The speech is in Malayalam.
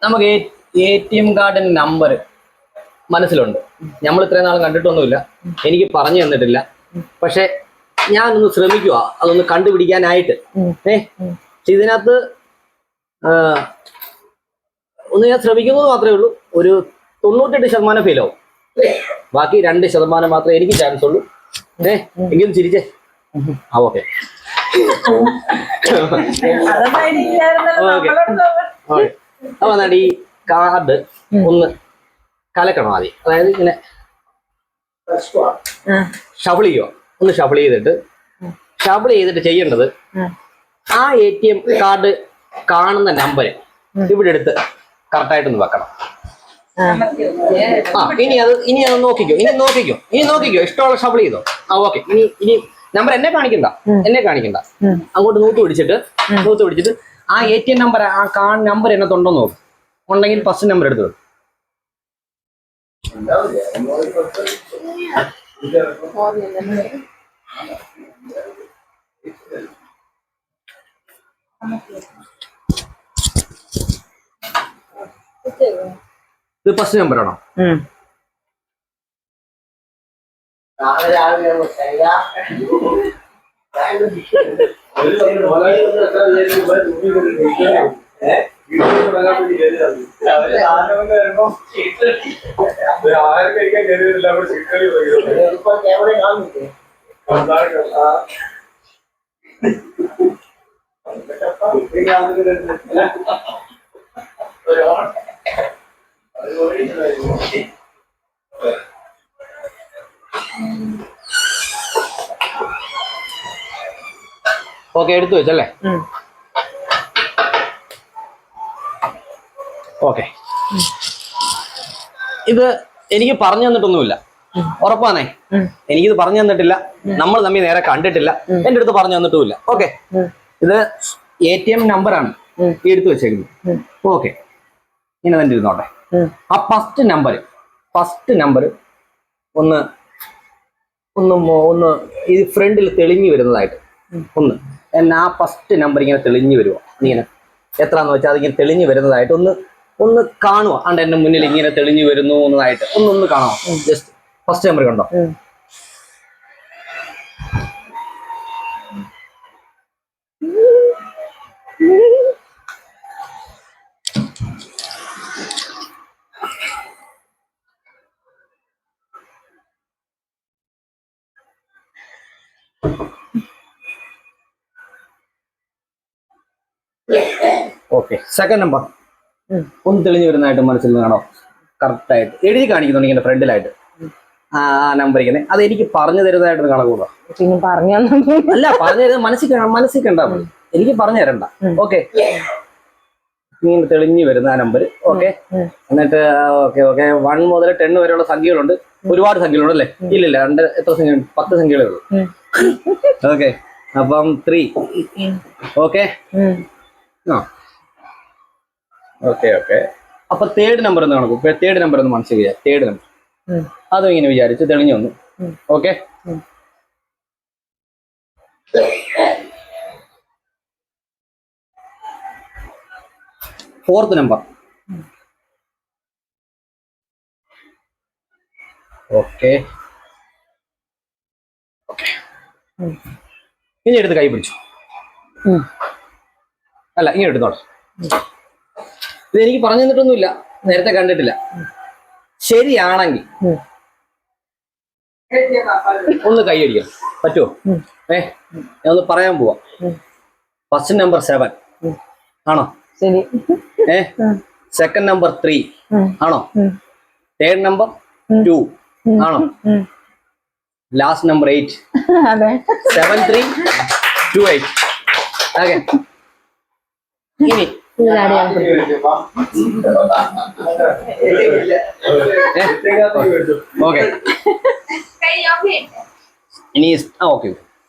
നമുക്ക് ATM കാർഡിന്റെ നമ്പർ മനസ്സിലുണ്ട്. നമ്മൾ ഇത്രയും നാൾ കണ്ടിട്ടൊന്നുമില്ല, എനിക്ക് പറഞ്ഞു തന്നിട്ടില്ല. പക്ഷെ ഞാനൊന്ന് ശ്രമിക്കുക അതൊന്ന് കണ്ടുപിടിക്കാനായിട്ട്. ഇതിനകത്ത് ഒന്ന് ഞാൻ ശ്രമിക്കുന്നത് മാത്രമേ ഉള്ളൂ. ഒരു 98% ഫെയിൽ ആവും. ബാക്കി 2% മാത്രമേ എനിക്ക് ചാൻസ് ഉള്ളൂ. എങ്കിലും ചിരിച്ചേ. ഓക്കെ അപ്പൊ എന്നാ ഈ കാർഡ് ഒന്ന് കലക്കണം ആദ്യം. അതായത് ഇങ്ങനെ ഷഫിൾ ചെയ്യുക. ഒന്ന് ഷഫിൾ ചെയ്തിട്ട് ചെയ്യേണ്ടത് ആ ATM കാർഡ് കാണുന്ന നമ്പർ ഇവിടെ എടുത്ത് കറക്റ്റായിട്ടൊന്ന് വെക്കണം. ഇനി അത് നോക്കിക്കോ. ഇഷ്ടമുള്ള ഷഫിൾ ചെയ്തോ. ഓക്കെ. ഇനി നമ്പർ എന്നെ കാണിക്കണ്ട. അങ്ങോട്ട് നൂത്ത് പിടിച്ചിട്ട് ആ ATM നമ്പർ, ആ നമ്പർ എന്നതുണ്ടോ നോക്കും. ഉണ്ടെങ്കിൽ ഫസ്റ്റ് നമ്പർ എടുത്തു. ഇത് ഫസ്റ്റ് നമ്പർ ആണോ? ഓക്കെ, എടുത്തു വെച്ചല്ലേ? ഓക്കെ. ഇത് എനിക്ക് പറഞ്ഞു തന്നിട്ടൊന്നുമില്ല, ഉറപ്പാണേ. എനിക്കിത് പറഞ്ഞു തന്നിട്ടില്ല, നമ്മൾ തമ്മിൽ നേരെ കണ്ടിട്ടില്ല, എന്റെ അടുത്ത് പറഞ്ഞു തന്നിട്ടുമില്ല. ഓക്കെ, ഇത് ATM നമ്പറാണ് ഈ എടുത്തു വെച്ചേക്കുന്നത്. ഓക്കെ, ഇങ്ങനെ തന്നെ ഇരുന്നോട്ടെ. ആ ഫസ്റ്റ് നമ്പർ ഒന്ന് ഇത് ഫ്രണ്ടിൽ തെളിഞ്ഞു വരുന്നതായിട്ട് എന്നാ ആ ഫസ്റ്റ് നമ്പർ ഇങ്ങനെ തെളിഞ്ഞു വരുമോ? ഇങ്ങനെ എത്രന്ന് വെച്ചാൽ അതിങ്ങനെ തെളിഞ്ഞു വരുന്നതായിട്ട് ഒന്ന് കാണുക. അണ്ട് എന്റെ മുന്നിൽ ഇങ്ങനെ തെളിഞ്ഞു വരുന്നു എന്നതായിട്ട് ഒന്ന് കാണാമോ? ജസ്റ്റ് ഫസ്റ്റ് നമ്പർ കണ്ടോ? ഓക്കെ, സെക്കൻഡ് നമ്പർ ഒന്ന് തെളിഞ്ഞു വരുന്നതായിട്ട് മനസ്സിൽ കാണോ? കറക്റ്റ് ആയിട്ട് എഴുതി കാണിക്കുന്നുണ്ട് ഇങ്ങനെ ഫ്രണ്ടിലായിട്ട് ആ നമ്പർ ഇങ്ങനെ. അത് എനിക്ക് പറഞ്ഞു തരുന്നതായിട്ട് കണക്കൂടാ. അല്ല, പറഞ്ഞു തരുന്നത് മനസ്സിൽ കണ്ടാ മതി, എനിക്ക് പറഞ്ഞു തരണ്ട. ഓക്കെ, ഇങ്ങനെ തെളിഞ്ഞു വരുന്ന ആ നമ്പർ. ഓക്കെ, എന്നിട്ട് ഓക്കെ 1 മുതൽ 10 വരെയുള്ള സംഖ്യകളുണ്ട്. ഒരുപാട് സംഖ്യകളുണ്ട് അല്ലേ? ഇല്ലില്ല, എത്ര സംഖ്യ? 10 സംഖ്യകളേ ഉള്ളൂ. ഓക്കെ, അപ്പം 3. Okay, okay. അപ്പൊ തേർഡ് നമ്പർ ഒന്ന് കണക്കും. തേർഡ് നമ്പർ ഒന്ന് മനസ്സിൽ ചെയ്യാം. തേർഡ് നമ്പർ അതും ഇങ്ങനെ വിചാരിച്ച് തെളിഞ്ഞു വന്നു. Okay, fourth number. ഓക്കെ, ഇനി എടുത്ത് കൈ പിടിച്ചു. അല്ല, ഇങ്ങനെ എടുത്തോളാം. ഇത് എനിക്ക് പറഞ്ഞു തന്നിട്ടൊന്നുമില്ല, നേരത്തെ കണ്ടിട്ടില്ല. ശരിയാണെങ്കിൽ ഒന്ന് കൈയടിക്കാം, പറ്റുമോ? ഞാൻ ഒന്ന് പറയാൻ പോവാ. ഫസ്റ്റ് നമ്പർ 7 ആണോ? സെക്കൻഡ് നമ്പർ 3 ആണോ? തേർഡ് നമ്പർ 2 ആണോ? Last number 8. 7328. ഓക്കെ, ഇനി ഓക്കെ, ഇനി ഓക്കെ